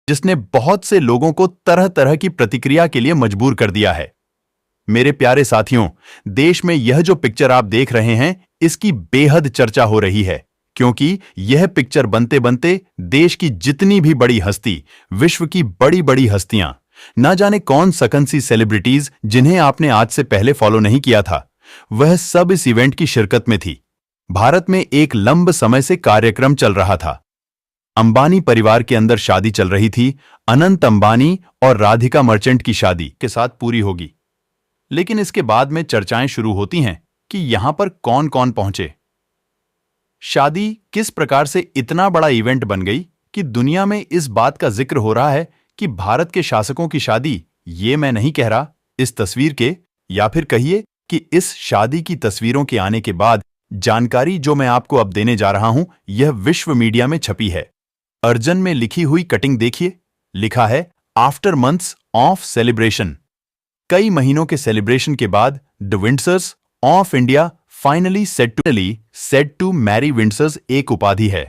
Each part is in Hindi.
जिसने बहुत से लोगों को तरह तरह की प्रतिक्रिया के लिए मजबूर कर दिया है। मेरे प्यारे साथियों, देश में यह जो पिक्चर आप देख रहे हैं, इसकी बेहद चर्चा हो रही है, क्योंकि यह पिक्चर बनते बनते देश की जितनी भी बड़ी हस्ती, विश्व की बड़ी बड़ी हस्तियां, ना जाने कौन सकंसी सेलिब्रिटीज जिन्हें आपने आज से पहले फॉलो नहीं किया था, वह सब इस इवेंट की शिरकत में थी। भारत में एक लंबे समय से कार्यक्रम चल रहा था। अंबानी परिवार के अंदर शादी चल रही थी। अनंत अंबानी और राधिका मर्चेंट की शादी के साथ पूरी होगी। लेकिन इसके बाद में चर्चाएं शुरू होती हैं कि यहां पर कौन कौन पहुंचे। शादी किस प्रकार से इतना बड़ा इवेंट बन गई कि दुनिया में इस बात का जिक्र हो रहा है कि भारत के शासकों की शादी, ये मैं नहीं कह रहा, इस तस्वीर के, या फिर कहिए कि इस शादी की तस्वीरों के आने के बाद जानकारी जो मैं आपको अब देने जा रहा हूं, यह विश्व मीडिया में छपी है। अर्जन में लिखी हुई कटिंग देखिए, लिखा है आफ्टर मंथ्स ऑफ सेलिब्रेशन। कई महीनों के सेलिब्रेशन के बाद the Windsors of India finally set to marry Windsors एक उपाधि है।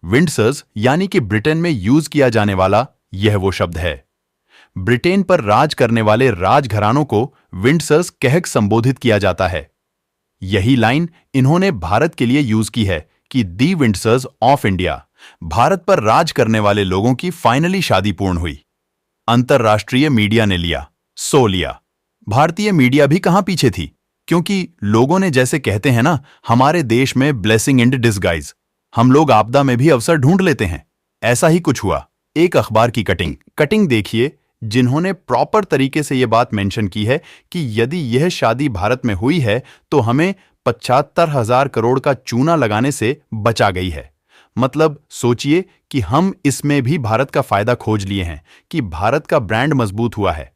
विंडसर्स यानी कि ब्रिटेन में यूज किया जाने वाला यह वो शब्द है। ब्रिटेन पर राज करने वाले राजघरानों को विंडसर्स कहकर संबोधित किया जाता है। यही लाइन इन्होंने भारत के लिए यूज की है कि दी विंडसर्स ऑफ इंडिया। भारत पर राज करने वाले लोगों की फाइनली शादी पूर्ण हुई। अंतरराष्ट्रीय मीडिया ने लिया, सो लिया। भारतीय मीडिया भी कहां पीछे थी, क्योंकि लोगों ने जैसे कहते हैं ना, हमारे देश में ब्लेसिंग इन डिस्गाइज, हम लोग आपदा में भी अवसर ढूंढ लेते हैं। ऐसा ही कुछ हुआ। एक अखबार की कटिंग देखिए, जिन्होंने प्रॉपर तरीके से यह बात मेंशन की है कि यदि यह शादी भारत में हुई है तो हमें 75,000 करोड़ का चूना लगाने से बचा गई है। मतलब सोचिए कि हम इसमें भी भारत का फायदा खोज लिए हैं कि भारत का ब्रांड मजबूत हुआ है।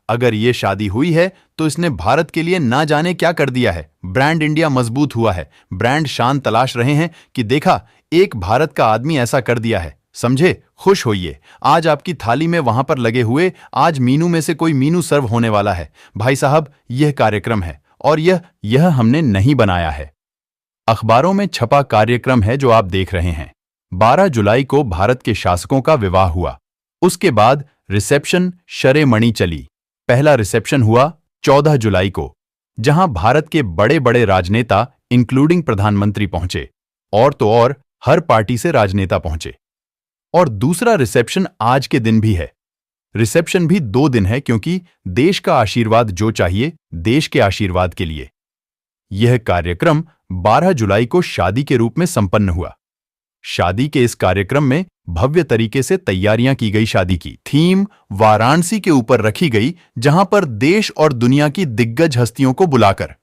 अगर यह शादी हुई है तो इसने भारत के लिए ना जाने क्या कर दिया है। ब्रांड इंडिया मजबूत हुआ है। ब्रांड शान तलाश रहे हैं कि देखा, एक भारत का आदमी ऐसा कर दिया है। समझे, खुश होइए। आज आपकी थाली में वहां पर लगे हुए आज मीनू में से कोई मीनू सर्व होने वाला है। भाई साहब, यह कार्यक्रम है और यह हमने नहीं बनाया है। अखबारों में छपा कार्यक्रम है जो आप देख रहे हैं। 12 जुलाई को भारत के शासकों का विवाह हुआ। उसके बाद रिसेप्शन शरेमणी चली। पहला रिसेप्शन हुआ 14 जुलाई को, जहां भारत के बड़े बड़े राजनेता इंक्लूडिंग प्रधानमंत्री पहुंचे, और तो और हर पार्टी से राजनेता पहुंचे। और दूसरा रिसेप्शन आज के दिन भी है। रिसेप्शन भी 2 दिन है, क्योंकि देश का आशीर्वाद जो चाहिए देश के आशीर्वाद के लिए। यह कार्यक्रम 12 जुलाई को शादी के रूप में संपन्न हुआ। शादी के इस कार्यक्रम में भव्य तरीके से तैयारियां की गई। शादी की थीम वाराणसी के ऊपर रखी गई, जहां पर देश और दुनिया की दिग्गज हस्तियों को बुलाकर।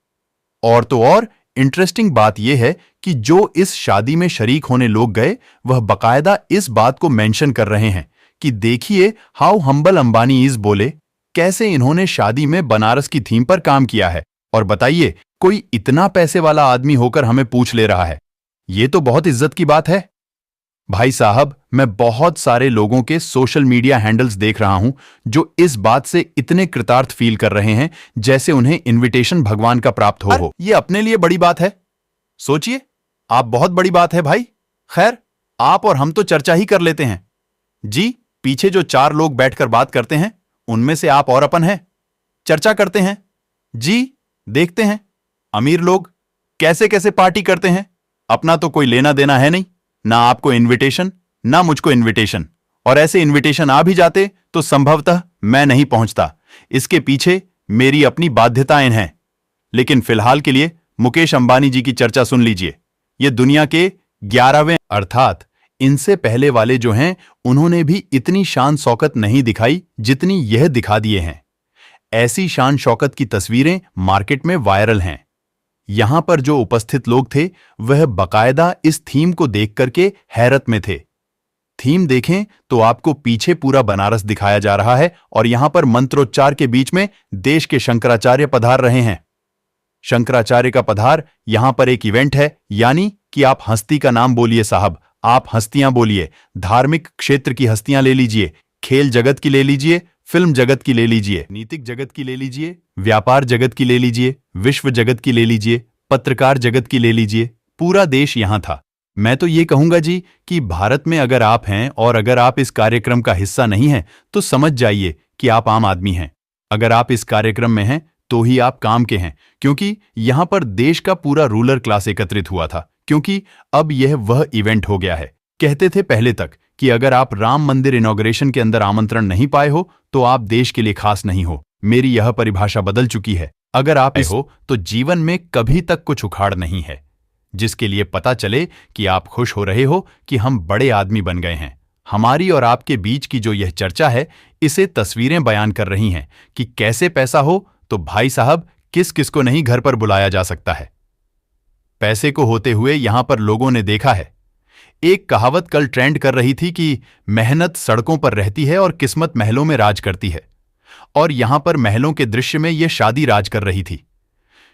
और तो और इंटरेस्टिंग बात यह है कि जो इस शादी में शरीक होने लोग गए, वह बकायदा इस बात को मेंशन कर रहे हैं कि देखिए हाउ हम्बल अंबानी इज, बोले कैसे इन्होंने शादी में बनारस की थीम पर काम किया है। और बताइए, कोई इतना पैसे वाला आदमी होकर हमें पूछ ले रहा है। यह तो बहुत इज्जत की बात है। भाई साहब, मैं बहुत सारे लोगों के सोशल मीडिया हैंडल्स देख रहा हूं जो इस बात से इतने कृतार्थ फील कर रहे हैं जैसे उन्हें इनविटेशन भगवान का प्राप्त हो। यह अपने लिए बड़ी बात है। सोचिए, आप बहुत बड़ी बात है भाई। खैर, आप और हम तो चर्चा ही कर लेते हैं। जी, पीछे जो 4 लोग बैठकर बात करते हैं, उनमें से आप और अपन हैं। चर्चा करते हैं जी, देखते हैं अमीर लोग कैसे कैसे पार्टी करते हैं। अपना तो कोई लेना देना है नहीं, ना आपको इनविटेशन ना मुझको इनविटेशन। और ऐसे इनविटेशन आ भी जाते तो संभवतः मैं नहीं पहुंचता। इसके पीछे मेरी अपनी बाध्यताएं हैं। लेकिन फिलहाल के लिए मुकेश अंबानी जी की चर्चा सुन लीजिए। ये दुनिया के 11वें, अर्थात इनसे पहले वाले जो हैं, उन्होंने भी इतनी शान शौकत नहीं दिखाई जितनी यह दिखा दिए हैं। ऐसी शान शौकत की तस्वीरें मार्केट में वायरल हैं। यहां पर जो उपस्थित लोग थे, वह बकायदा इस थीम को देख करके हैरत में थे। थीम देखें तो आपको पीछे पूरा बनारस दिखाया जा रहा है और यहां पर मंत्रोच्चार के बीच में देश के शंकराचार्य पधार रहे हैं। शंकराचार्य का पधार यहां पर एक इवेंट है, यानी कि आप हस्ती का नाम बोलिए साहब, आप हस्तियां बोलिए। धार्मिक क्षेत्र की हस्तियां ले लीजिए, खेल जगत की ले लीजिए, फिल्म जगत की ले लीजिए, नीतिक जगत की ले लीजिए, व्यापार जगत की ले लीजिए, विश्व जगत की ले लीजिए, पत्रकार जगत की ले लीजिए। पूरा देश यहां था। मैं तो ये कहूंगा जी कि भारत में अगर आप हैं और अगर आप इस कार्यक्रम का हिस्सा नहीं हैं तो समझ जाइए कि आप आम आदमी हैं। अगर आप इस कार्यक्रम में हैं तो ही आप काम के हैं, क्योंकि यहां पर देश का पूरा रूलर क्लास एकत्रित हुआ था, क्योंकि अब यह वह इवेंट हो गया है। कहते थे पहले तक कि अगर आप राम मंदिर इनॉग्रेशन के अंदर आमंत्रण नहीं पाए हो तो आप देश के लिए खास नहीं हो। मेरी यह परिभाषा बदल चुकी है। अगर आप इस हो तो जीवन में कभी तक कुछ उखाड़ नहीं है, जिसके लिए पता चले कि आप खुश हो रहे हो कि हम बड़े आदमी बन गए हैं। हमारी और आपके बीच की जो यह चर्चा है, इसे तस्वीरें बयान कर रही हैं कि कैसे पैसा हो तो भाई साहब किस किस को नहीं घर पर बुलाया जा सकता है। पैसे को होते हुए यहां पर लोगों ने देखा है। एक कहावत कल ट्रेंड कर रही थी कि मेहनत सड़कों पर रहती है और किस्मत महलों में राज करती है, और यहां पर महलों के दृश्य में यह शादी राज कर रही थी।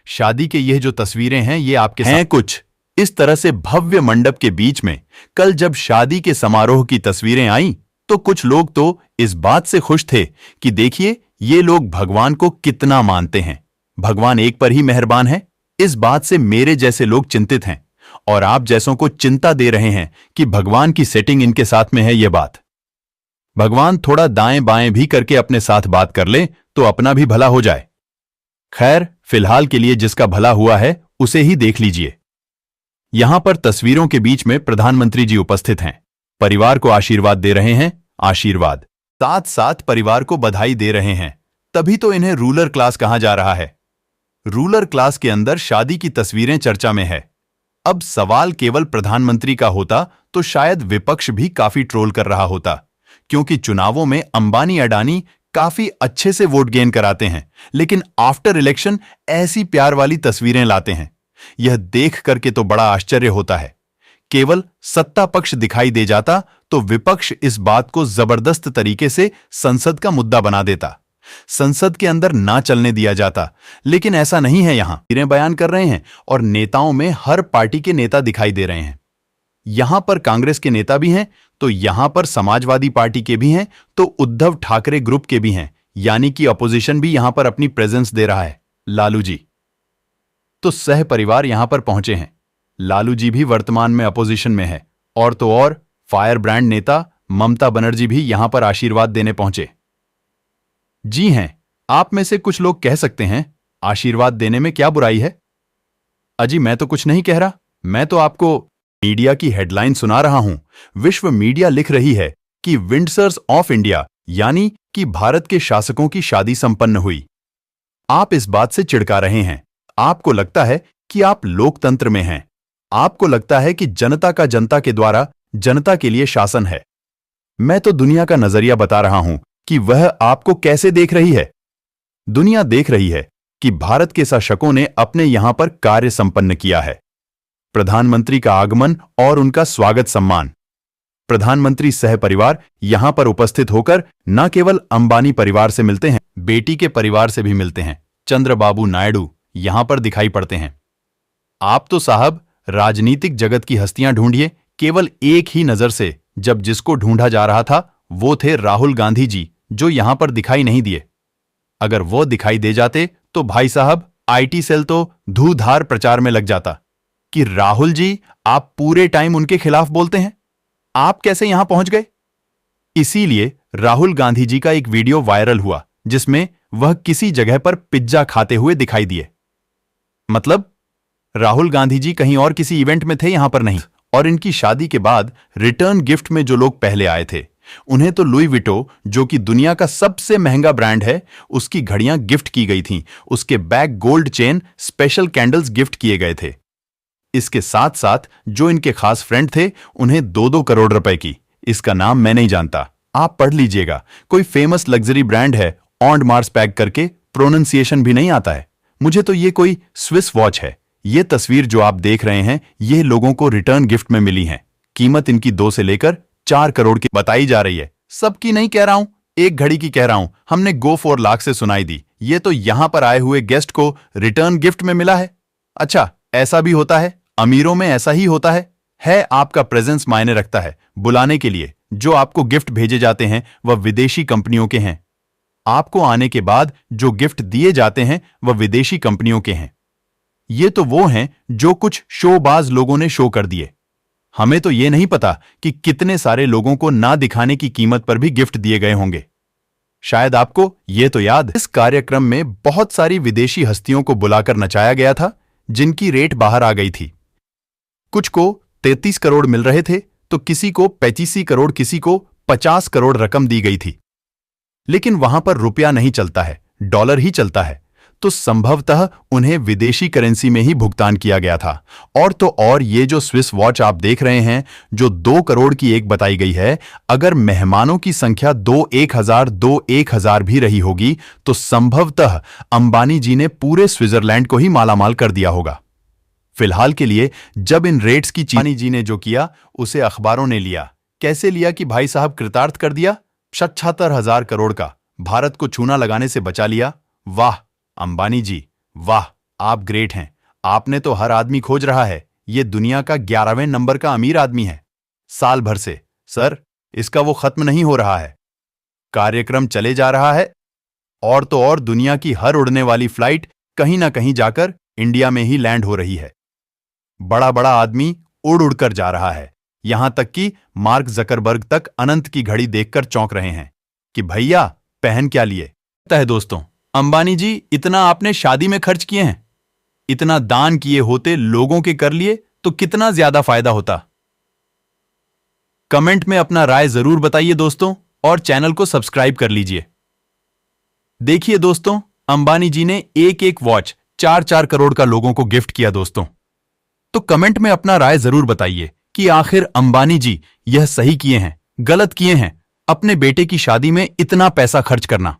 शादी के ये जो तस्वीरें हैं ये आपके हैं कुछ इस तरह से भव्य मंडप के बीच में। कल जब शादी के समारोह की तस्वीरें आईं तो कुछ लोग तो इस बात से खुश थे कि देखिए ये लोग भगवान को कितना मानते हैं, भगवान एक पर ही मेहरबान है। इस बात से मेरे जैसे लोग चिंतित हैं और आप जैसों को चिंता दे रहे हैं कि भगवान की सेटिंग इनके साथ में है। ये बात भगवान थोड़ा दाएं बाएं भी करके अपने साथ बात कर ले तो अपना भी भला हो जाए। खैर, फिलहाल के लिए जिसका भला हुआ है उसे ही देख लीजिए। यहां पर तस्वीरों के बीच में प्रधानमंत्री जी उपस्थित हैं, परिवार को आशीर्वाद दे रहे हैं। आशीर्वाद साथ साथ परिवार को बधाई दे रहे हैं। तभी तो इन्हें रूलर क्लास कहा जा रहा है। रूलर क्लास के अंदर शादी की तस्वीरें चर्चा में है। अब सवाल केवल प्रधानमंत्री का होता तो शायद विपक्ष भी काफी ट्रोल कर रहा होता, क्योंकि चुनावों में अंबानी अडानी काफी अच्छे से वोट गेन कराते हैं, लेकिन आफ्टर इलेक्शन ऐसी प्यार वाली तस्वीरें लाते हैं। यह देख करके तो बड़ा आश्चर्य होता है। केवल सत्ता पक्ष दिखाई दे जाता तो विपक्ष इस बात को जबरदस्त तरीके से संसद का मुद्दा बना देता, संसद के अंदर ना चलने दिया जाता। लेकिन ऐसा नहीं है। यहां तस्वीरें बयान कर रहे हैं और नेताओं में हर पार्टी के नेता दिखाई दे रहे हैं। यहां पर कांग्रेस के नेता भी हैं तो यहां पर समाजवादी पार्टी के भी हैं तो उद्धव ठाकरे ग्रुप के भी हैं, यानी कि अपोजिशन भी यहां पर अपनी प्रेजेंस दे रहा है। लालू जी तो सह परिवार यहां पर पहुंचे हैं। लालू जी भी वर्तमान में अपोजिशन में है, और तो और फायर ब्रांड नेता ममता बनर्जी भी यहां पर आशीर्वाद देने पहुंचे। जी हैं, आप में से कुछ लोग कह सकते हैं आशीर्वाद देने में क्या बुराई है। अजी मैं तो कुछ नहीं कह रहा, मैं तो आपको मीडिया की हेडलाइन सुना रहा हूं। विश्व मीडिया लिख रही है कि विंडसर्स ऑफ इंडिया, यानी कि भारत के शासकों की शादी संपन्न हुई। आप इस बात से चिढ़का रहे हैं। आपको लगता है कि आप लोकतंत्र में हैं। आपको लगता है कि जनता का जनता के द्वारा जनता के लिए शासन है। मैं तो दुनिया का नजरिया बता रहा हूं कि वह आपको कैसे देख रही है। दुनिया देख रही है कि भारत के शासकों ने अपने यहां पर कार्य संपन्न किया है। प्रधानमंत्री का आगमन और उनका स्वागत सम्मान। प्रधानमंत्री सह परिवार यहां पर उपस्थित होकर न केवल अंबानी परिवार से मिलते हैं, बेटी के परिवार से भी मिलते हैं। चंद्रबाबू नायडू यहां पर दिखाई पड़ते हैं। आप तो साहब राजनीतिक जगत की हस्तियां ढूंढिए केवल एक ही नजर से। जब जिसको ढूंढा जा रहा था वो थे राहुल गांधी जी, जो यहां पर दिखाई नहीं दिए। अगर वो दिखाई दे जाते तो भाई साहब आईटी सेल तो धूधार प्रचार में लग जाता कि राहुल जी आप पूरे टाइम उनके खिलाफ बोलते हैं, आप कैसे यहां पहुंच गए। इसीलिए राहुल गांधी जी का एक वीडियो वायरल हुआ जिसमें वह किसी जगह पर पिज्जा खाते हुए दिखाई दिए। मतलब राहुल गांधी जी कहीं और किसी इवेंट में थे, यहां पर नहीं। और इनकी शादी के बाद रिटर्न गिफ्ट में जो लोग पहले आए थे उन्हें तो लुई विटो, जो कि दुनिया का सबसे महंगा ब्रांड है, उसकी घड़ियां गिफ्ट की गई थीं। उसके bag, gold chain, special candles gift किए गए थे। इसके साथ साथ जो इनके खास फ्रेंड थे उन्हें 2-2 करोड़ रुपए की, इसका नाम मैं नहीं जानता, आप पढ़ लीजिएगा, कोई फेमस लग्जरी ब्रांड है, ऑन्ड मार्स पैक करके, प्रोनाउंसिएशन भी नहीं आता है मुझे तो। ये कोई स्विस वॉच है। ये तस्वीर जो आप देख रहे हैं ये लोगों को रिटर्न गिफ्ट में मिली है। कीमत इनकी 2 से लेकर 4 करोड़ की बताई जा रही है। सबकी नहीं कह रहा हूं, एक घड़ी की कह रहा हूं। हमने गो 4 लाख से सुनाई दी। ये तो यहां पर आए हुए गेस्ट को रिटर्न गिफ्ट में मिला है। अच्छा, ऐसा भी होता है, अमीरों में ऐसा ही होता है आपका प्रेजेंस मायने रखता है। बुलाने के लिए जो आपको गिफ्ट भेजे जाते हैं वह विदेशी कंपनियों के हैं। आपको आने के बाद जो गिफ्ट दिए जाते हैं वह विदेशी कंपनियों के हैं। ये तो वो हैं जो कुछ शोबाज लोगों ने शो कर दिए। हमें तो ये नहीं पता कि कितने सारे लोगों को ना दिखाने की कीमत पर भी गिफ्ट दिए गए होंगे। शायद आपको ये तो याद, इस कार्यक्रम में बहुत सारी विदेशी हस्तियों को बुलाकर नचाया गया था जिनकी रेट बाहर आ गई थी। कुछ को 33 करोड़ मिल रहे थे तो किसी को 85 करोड़, किसी को 50 करोड़ रकम दी गई थी। लेकिन वहां पर रुपया नहीं चलता है, डॉलर ही चलता है, तो संभवतः उन्हें विदेशी करेंसी में ही भुगतान किया गया था। और तो और ये जो स्विस वॉच आप देख रहे हैं जो 2 करोड़ की एक बताई गई है, अगर मेहमानों की संख्या 2 1000 भी रही होगी तो संभवतः अंबानी जी ने पूरे स्विट्जरलैंड को ही मालामाल कर दिया होगा। फिलहाल के लिए जब इन रेट्स की अंबानी जी ने जो किया उसे अखबारों ने लिया। कैसे लिया कि भाई साहब कृतार्थ कर दिया, 77,000 करोड़ का भारत को चूना लगाने से बचा लिया। वाह अंबानी जी, वाह, आप ग्रेट हैं। आपने तो हर आदमी खोज रहा है, ये दुनिया का 11वें नंबर का अमीर आदमी है साल भर से। सर, इसका वो खत्म नहीं हो रहा है, कार्यक्रम चले जा रहा है। और तो और दुनिया की हर उड़ने वाली फ्लाइट कहीं ना कहीं जाकर इंडिया में ही लैंड हो रही है। बड़ा बड़ा आदमी उड़ उड़कर जा रहा है, यहां तक कि मार्क जकरबर्ग तक अनंत की घड़ी देखकर चौंक रहे हैं कि भैया पहन क्या लिए। है दोस्तों, अंबानी जी इतना आपने शादी में खर्च किए हैं, इतना दान किए होते, लोगों के कर लिए तो कितना ज्यादा फायदा होता। कमेंट में अपना राय जरूर बताइए दोस्तों, और चैनल को सब्सक्राइब कर लीजिए। देखिए दोस्तों, अंबानी जी ने एक एक वॉच 4-4 करोड़ का लोगों को गिफ्ट किया दोस्तों। तो कमेंट में अपना राय जरूर बताइए कि आखिर अंबानी जी यह सही किए हैं, गलत किए हैं अपने बेटे की शादी में इतना पैसा खर्च करना।